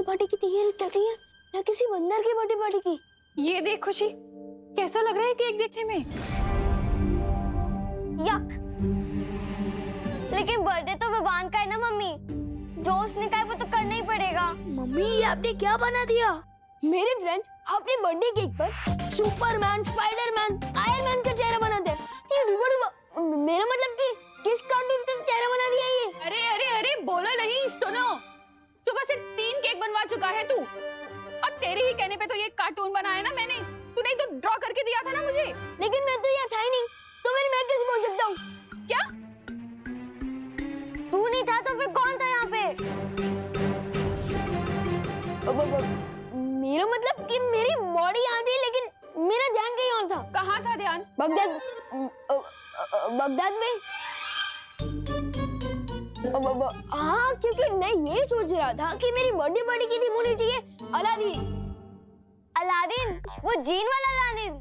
Party की तैयारी चल रही है या किसी बंदर की बर्थडे पार्टी की? ये देख खुशी, कैसा लग रहा है केक देखने में? यक। लेकिन बर्थडे तो भगवान का है ना मम्मी, जो उसने कहा वो तो करना ही पड़ेगा। मम्मी ये आपने क्या बना दिया? मेरे फ्रेंड्स अपने बर्थडे केक पर सुपरमैन, स्पाइडरमैन, आयरन मैन का चेहरा बनाते हैं। ये मेरा मतलब कि किस कार्टून का चेहरा बना दिया ये? अरे अरे अरे बोलो नहीं, सुनो। सुबह से 3 केक बनवा चुका है तू, और तेरे ही कहने पे तो ये कार्टून बनाया ना मैंने। तूने तो ड्रॉ करके दिया था ना मुझे। लेकिन मैं तो यहाँ था ही नहीं, तो फिर मैं कैसे बोल सकता हूँ? क्या? तू नहीं था तो फिर कौन था यहाँ पे? मेरा मतलब कि मेरी बॉडी यहाँ थी लेकिन मेरा ध्यान कहीं और था। कहाँ था ध्यान? बगदाद में। हाँ, क्योंकि मैं ये सोच रहा था कि मेरी बर्थडे पार्टी की थीम होनी चाहिए अलादीन। अलादीन? वो जीन वाला अलादीन?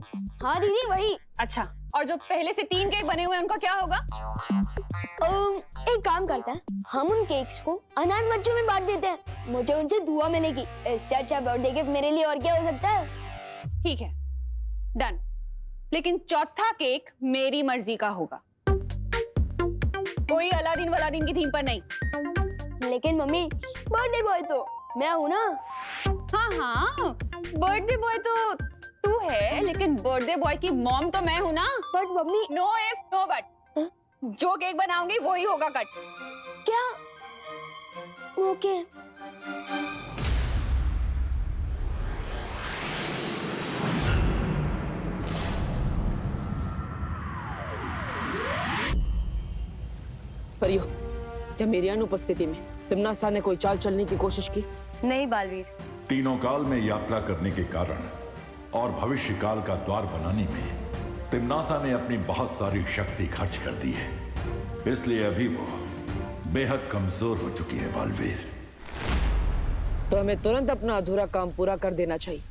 हाँ दीदी वही। अच्छा, और जो पहले से 3 केक बने हुए हैं उनका क्या होगा? एक काम करते हैं, हम उन केक्स को अनाथ बच्चों में बांट देते हैं। मुझे उनसे दुआ मिलेगी। इससे अच्छा बर्थडे गिफ्ट मेरे लिए और क्या हो सकता है? ठीक है, डन। लेकिन चौथा केक मेरी मर्जी का होगा, कोई अलादीन वलादीन की थीम पर नहीं। लेकिन मम्मी, बर्थडे बॉय तो मैं हूँ ना। हाँ हाँ, बर्थडे बॉय तो तू है, लेकिन बर्थडे बॉय की मॉम तो मैं हूँ ना। But mummy. No if no but, जो केक बनाऊंगी वही होगा कट। क्या? ओके। परियो, क्या मेरी अनुपस्थिति में तिम्नासा ने कोई चाल चलने की कोशिश की? नहीं बालवीर। तीनों काल में यात्रा करने के कारण और भविष्य काल का द्वार बनाने में तिम्नासा ने अपनी बहुत सारी शक्ति खर्च कर दी है, इसलिए अभी वो बेहद कमजोर हो चुकी है बालवीर। तो हमें तुरंत अपना अधूरा काम पूरा कर देना चाहिए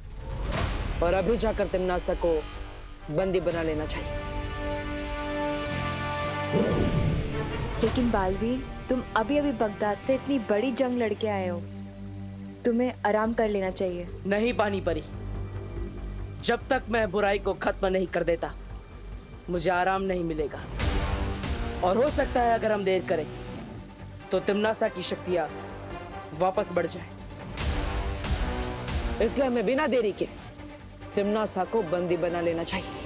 और अभी जाकर तिम्नासा को बंदी बना लेना चाहिए। लेकिन बालवीर, तुम अभी अभी बगदाद से इतनी बड़ी जंग लड़के आए हो, तुम्हें आराम कर लेना चाहिए। नहीं पानी परी, जब तक मैं बुराई को खत्म नहीं कर देता मुझे आराम नहीं मिलेगा। और हो सकता है अगर हम देर करें तो तिम्नासा की शक्तियां वापस बढ़ जाए, इसलिए हमें बिना देरी के तिम्नासा को बंदी बना लेना चाहिए।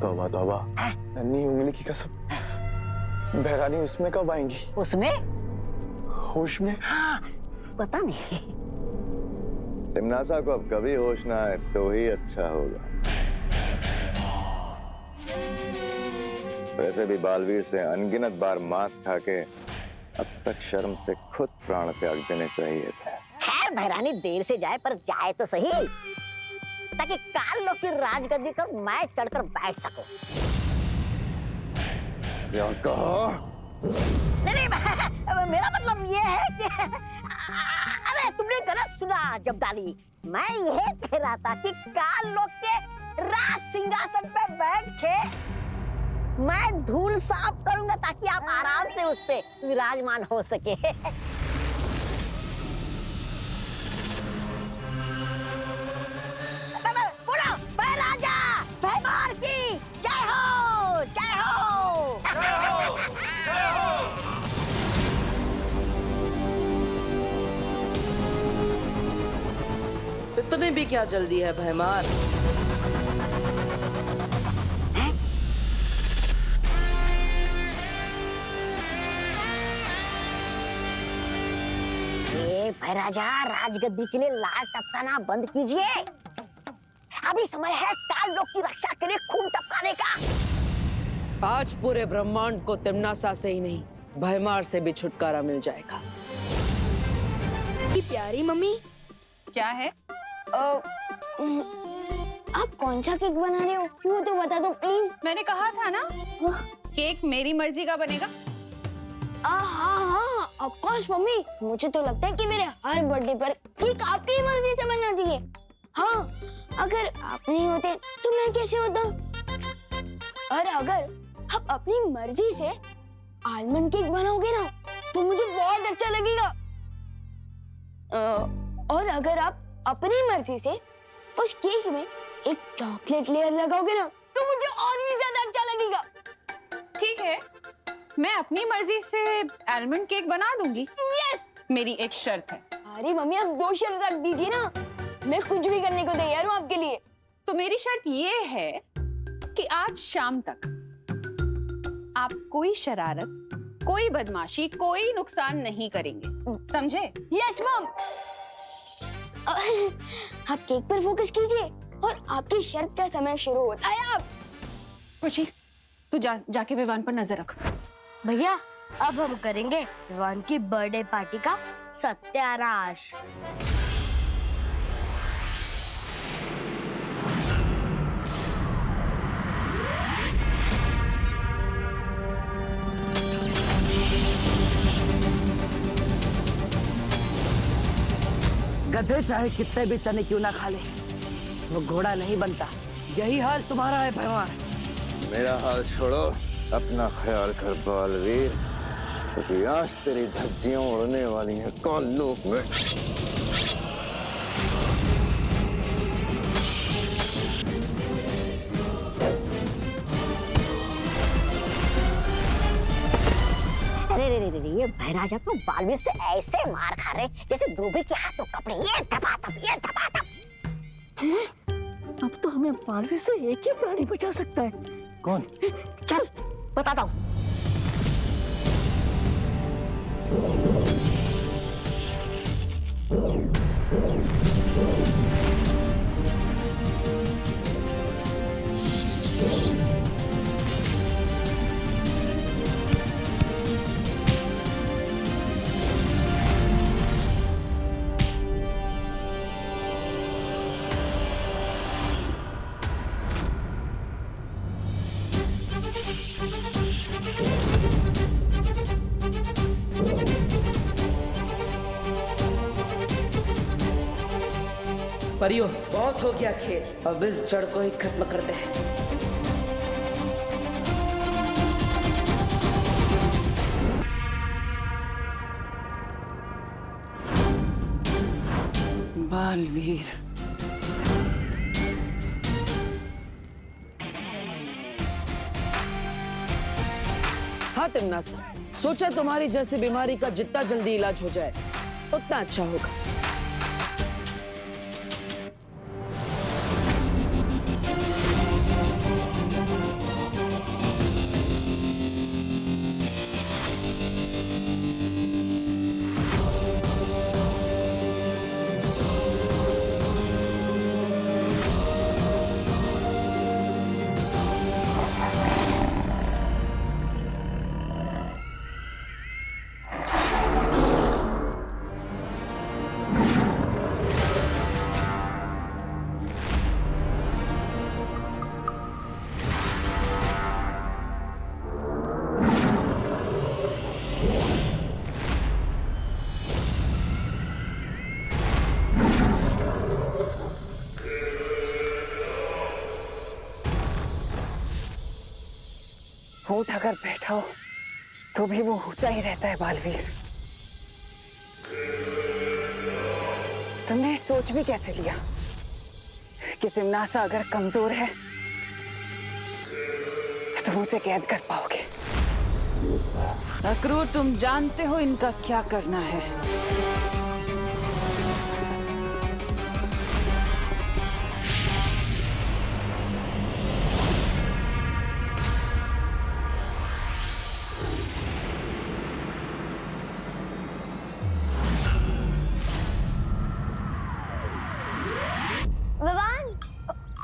तौबा तौबा, नन्ही उंगली की कसम, बहरानी उसमें कब आएंगी? उसमें? होश में? हाँ, पता नहीं। तिम्नासा को अब कभी होश ना आए तो ही अच्छा होगा। वैसे भी बालवीर से अनगिनत बार मात खा के अब तक शर्म से खुद प्राण त्याग देने चाहिए थे। खैर बहरानी देर से जाए पर जाए तो सही, ताकि काल लोग की राजगद्दी पर मैं चढ़कर बैठ सकूं। क्या कहा? नहीं, मेरा मतलब ये है कि अरे तुमने गलत सुना जब्दाली। मैं ये कह रहा था कि काल लोग के राज सिंहासन पे बैठ के मैं धूल साफ करूंगा ताकि आप आराम से उस पे विराजमान हो सके। बोलो, मैं राजा भैमार की जय हो, जय हो, जय हो, जय हो। इतने भी क्या जल्दी है भैमार? भैराजा, राजगद्दी के लिए लाल टपकाना बंद कीजिए। अभी समय है काल लोग की रक्षा के लिए खून टपकाने का। आज पूरे ब्रह्मांड को तिम्नासा से ही नहीं भैमार से भी छुटकारा मिल जाएगा। प्यारी मम्मी। क्या है? आप कौन सा केक बना रहे हो वो तो बता दो प्लीज। मैंने कहा था ना, केक मेरी मर्जी का बनेगा। हाँ, ऑफ कोर्स मम्मी। मुझे तो लगता है कि मेरे हर बर्थडे पर केक आपकी ही मर्जी से बनना चाहिए। हाँ, अगर आप नहीं होते तो मैं कैसे होता? और अगर आप अपनी मर्जी से आलमंड केक बनाओगे ना तो मुझे बहुत अच्छा लगेगा। और अगर आप अपनी मर्जी से उस केक में एक चॉकलेट लेयर लगाओगे ना तो मुझे और भी ज्यादा अच्छा लगेगा। ठीक है, मैं अपनी मर्जी से आलमंड केक बना दूंगी। यस। मेरी एक शर्त है। अरे मम्मी आप 2 शर्त रख दीजिए ना, मैं कुछ भी करने को तैयार हूँ आपके लिए। तो मेरी शर्त ये है कि आज शाम तक आप कोई शरारत, कोई बदमाशी, कोई नुकसान नहीं करेंगे, समझे? Yes mom. आप केक पर फोकस कीजिए और आपकी शर्त का समय शुरू होता है अब। खुशी, तू जाके विवान पर नजर रख। भैया अब हम करेंगे विवान की बर्थडे पार्टी का सत्यानाश। गधे चाहे कितने भी चने क्यों ना खा ले, वो घोड़ा नहीं बनता। यही हाल तुम्हारा है भगवान। मेरा हाल छोड़ो, अपना ख्याल कर बालवीर, क्योंकि आज तेरी धज्जियां उड़ने वाली हैं काल लोक में। अरे रे रे रे, ये भैराजा तो बालवीर से ऐसे मार खा रहे जैसे धोबी के हाथों कपड़े, ये धपाधप, ये धपाधप। अब तो हमें बालवीर से एक ही प्राणी बचा सकता है। कौन? चल बताता हूँ। परियो, बहुत हो गया खेल, अब इस जड़ को ही खत्म करते हैं। बालवीर, हाँ तिमनासा, सोचा तुम्हारी जैसी बीमारी का जितना जल्दी इलाज हो जाए उतना अच्छा होगा। ऊंट अगर बैठा हो तो भी वो ऊंचा ही रहता है बालवीर। तुमने सोच भी कैसे लिया कि तिमनासा अगर कमजोर है तो तुम उसे कैद कर पाओगे? अक्रूर, तुम जानते हो इनका क्या करना है।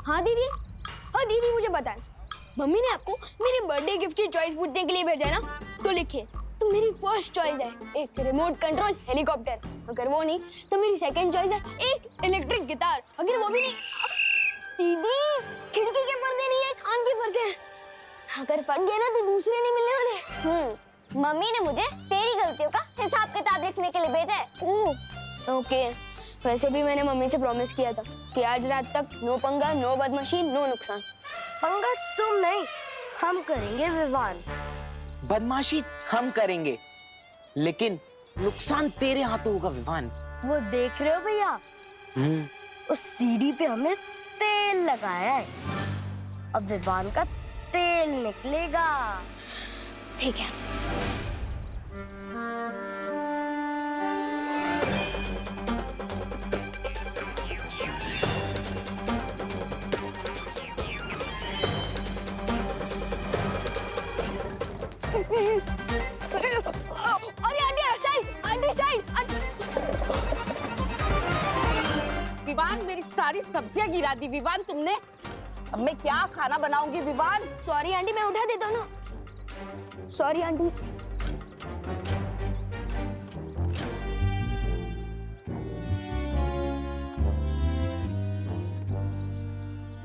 हाँ दीदी, हाँ दीदी, मुझे बताएं, मम्मी ने आपको मेरे बर्थडे गिफ्ट की चॉइस पूछने के लिए भेजा है ना? तो लिखिए, तो मेरी फर्स्ट चॉइस है एक रिमोट कंट्रोल हेलीकॉप्टर, अगर वो नहीं तो मेरी सेकंड चॉइस है एक इलेक्ट्रिक गिटार, अगर वो भी नहीं। दीदी, खिड़की के पर्दे नहीं है, कान के पर्दे हैं, अगर फट गए ना तो दूसरे नहीं मिलने वाले। मम्मी ने मुझे तेरी गलतियों का हिसाब किताब लिखने के लिए भेजा है। ओके, वैसे भी मैंने मम्मी से प्रॉमिस किया था कि आज रात तक नो पंगा, नो बदमाशी, नो नुकसान। पंगा तुम नहीं, हम करेंगे विवान। बदमाशी हम करेंगे, लेकिन नुकसान तेरे हाथों होगा विवान। वो देख रहे हो भैया, उस सीढ़ी पे हमने तेल लगाया है, अब विवान का तेल निकलेगा। ठीक है। अरे aunty side, aunty side. Vivaan, मेरी सारी सब्जियां गिरा दी विवान तुमने। अब मैं क्या खाना बनाऊंगी विवान? सॉरी आंटी, मैं उठा देता हूँ ना। Sorry aunty.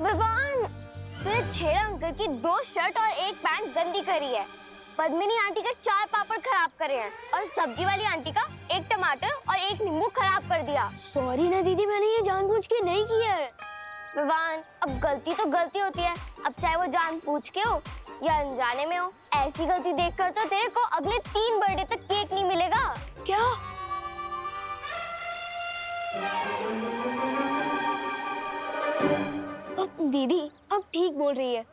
विवान, तूने छेड़ा अंकल की 2 शर्ट और 1 पैंट गंदी करी है। पद्मिनी आंटी के 4 पापड़ खराब करे हैं और सब्जी वाली आंटी का 1 टमाटर और 1 नींबू खराब कर दिया। सॉरी ना दीदी, मैंने ये जानबूझ के नहीं किया है। विवान, अब गलती तो गलती होती है, अब चाहे वो जानबूझ के हो या अनजाने में हो। ऐसी गलती देखकर तो तेरे को अगले 3 बर्थडे तक केक नहीं मिलेगा। क्या? अब दीदी, अब ठीक बोल रही है,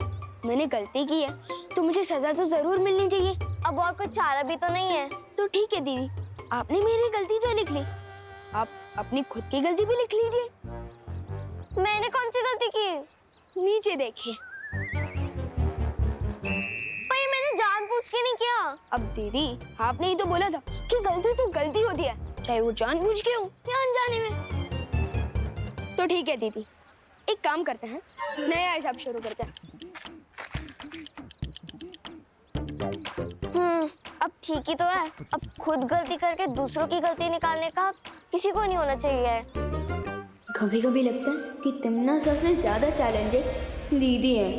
मैंने गलती की है तो मुझे सजा तो जरूर मिलनी चाहिए। अब और कोई चारा भी तो नहीं है। तो ठीक है दीदी, आपने मेरी गलती तो लिख ली, आप अपनी खुद की गलती भी लिख लीजिए। मैंने कौन सी गलती की? नीचे देखिए। पर ये मैंने जानबूझ के नहीं किया। अब दीदी, आपने ही तो बोला था कि गलती तो गलती होती है, चाहे वो जानबूझ के हो या अनजाने में। तो ठीक है दीदी, एक काम करते हैं, नया हिसाब शुरू करते हैं। अब ठीक ही तो है। अब खुद गलती करके दूसरों की गलती निकालने का किसी को नहीं होना चाहिए। कभी कभी लगता है कि तिम्ना सबसे ज्यादा चैलेंजिंग दीदी है।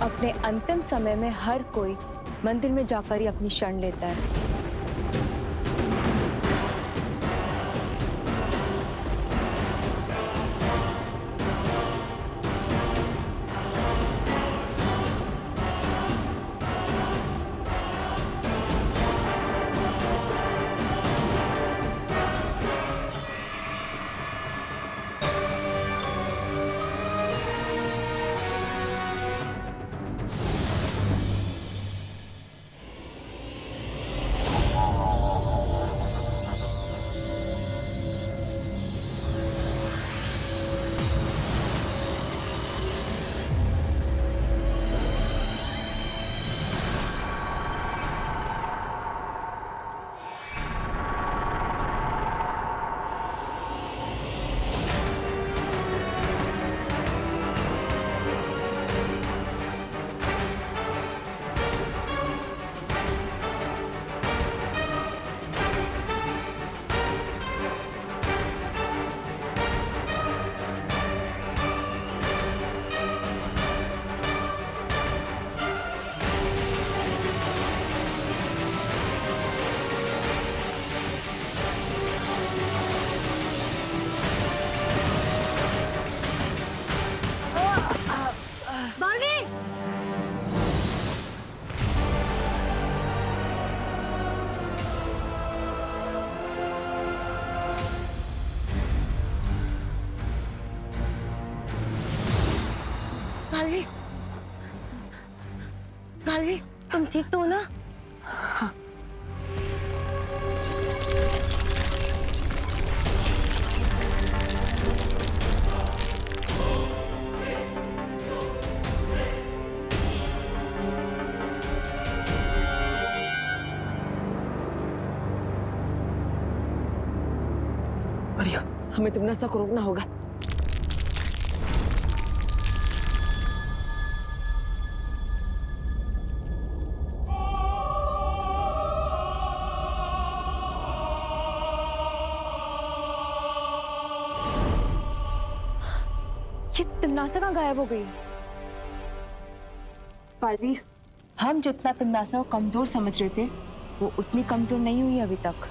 अपने अंतिम समय में हर कोई मंदिर में जाकर ही अपनी शरण लेता है। मालवी, तुम ठीक तो हो ना? अरे हमें तिम्नासा को रोकना होगा। ये तिम्नासा कहाँ गायब हो गई? बालवीर, हम जितना तिम्नासा को कमजोर समझ रहे थे वो उतनी कमजोर नहीं हुई अभी तक।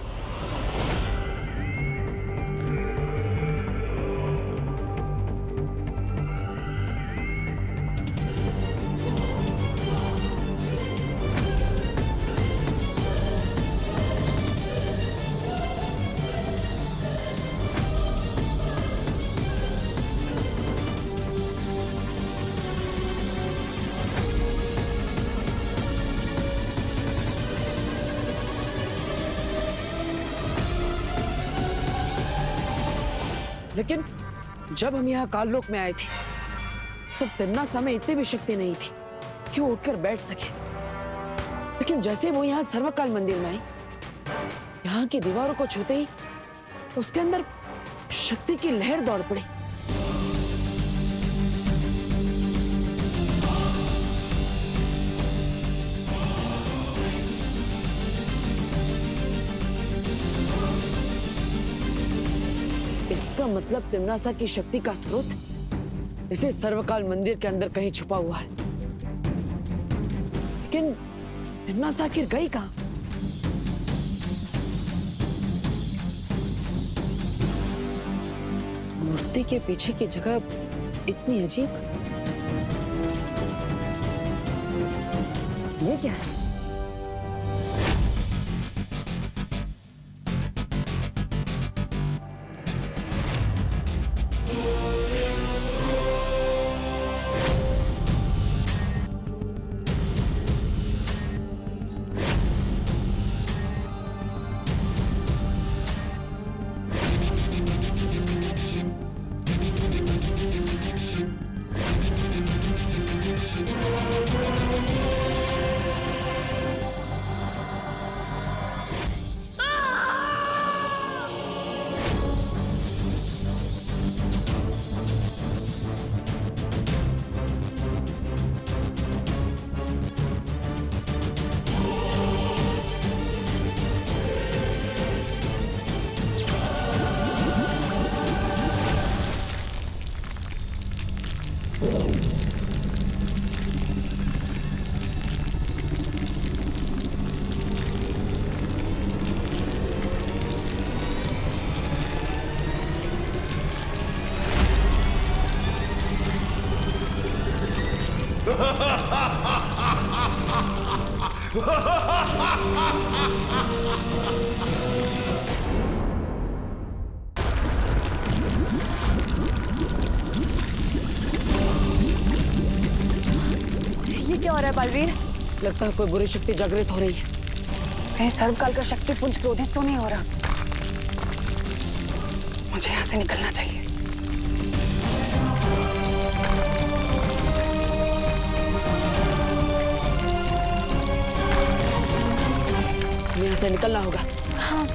लेकिन जब हम यहाँ काललोक में आए थे तो तिम्नासा में इतनी भी शक्ति नहीं थी कि वो उठकर बैठ सके। लेकिन जैसे वो यहाँ सर्वकाल मंदिर में आई, यहाँ की दीवारों को छूते ही उसके अंदर शक्ति की लहर दौड़ पड़ी। इसका मतलब तिम्नासा की शक्ति का स्रोत इसे सर्वकाल मंदिर के अंदर कहीं छुपा हुआ है। लेकिन तिम्नासा आखिर गई कहां? मूर्ति के पीछे की जगह इतनी अजीब, ये क्या है? ये क्या हो रहा है बालवीर? लगता है कोई बुरी शक्ति जागृत हो रही है। कहीं सर्वकाल का शक्ति पुंज क्रोधित तो नहीं हो रहा? मुझे यहाँ से निकलना चाहिए। यहाँ से निकलना होगा। हाँ।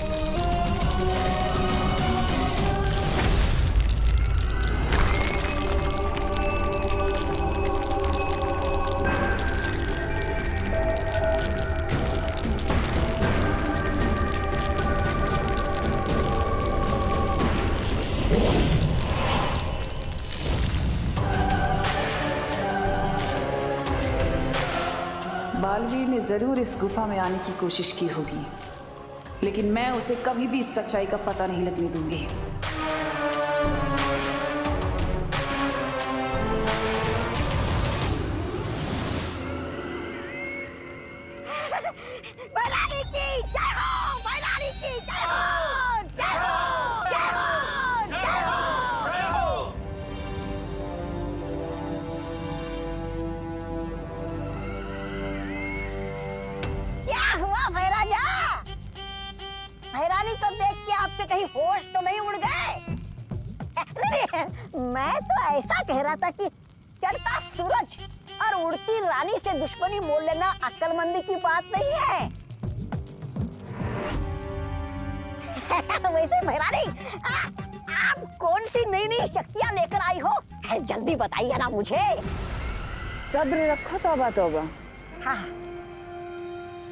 बालवीर ने जरूर इस गुफा में आने की कोशिश की होगी, लेकिन मैं उसे कभी भी इस सच्चाई का पता नहीं लगने दूंगी। बैलानी की जय हो, बैलानी की जय हो, जय हो, जय हो, जय हो, जय हो। क्या हुआ भैराजा? भैरानी को देख के आपके कहीं होश तो नहीं उड़ गए? अरे, मैं तो ऐसा कह रहा था कि चढ़ता सूरज और उड़ती रानी से दुश्मनी मोल लेना अक्लमंदी की बात नहीं है। वैसे भैरानी, आप कौन सी नई नई शक्तियां लेकर आई हो? जल्दी बताइए ना मुझे। सब्र रखो तौबा तौबा। हाँ।